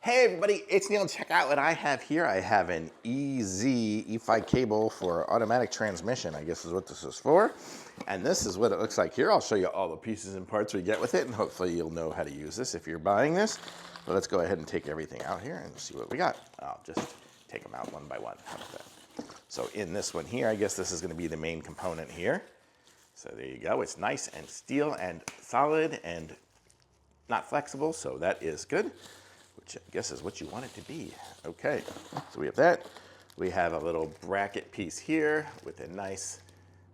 Hey everybody, it's Neil. Check out what I have here. I have an E5 cable for automatic transmission, I guess is what this is for. And this is what it looks like here. I'll show you all the pieces and parts we get with it, and hopefully you'll know how to use this if you're buying this. But let's go ahead and take everything out here and see what we got. I'll just take them out one by one. How about that? So in this one here, I guess this is going to be the main component here. So there you go. It's nice and steel and solid and not flexible, so that is good, which I guess is what you want it to be. Okay, so we have that. We have a little bracket piece here with a nice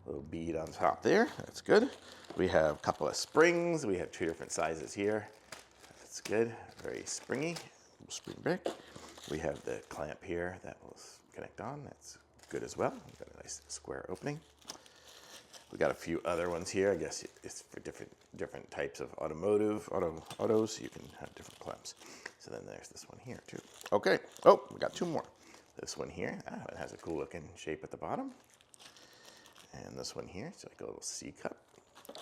little bead on top there. That's good. We have a couple of springs. We have two different sizes here. That's good, very springy. We'll spring back. We have the clamp here that will connect on. That's good as well. We've got a nice square opening. We got a few other ones here. I guess it's for different types of autos. You can have different clamps. So then there's this one here too. Okay. Oh, we got two more. This one here, it has a cool looking shape at the bottom. And this one here, it's like a little C cup.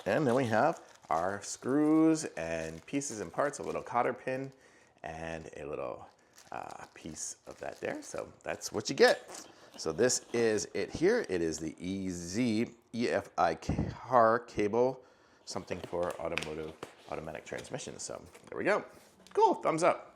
And then we have our screws and pieces and parts, a little cotter pin and a little piece of that there. So that's what you get. So this is it here. It is the EFI car cable, something for automatic transmission. So there we go. Cool, thumbs up.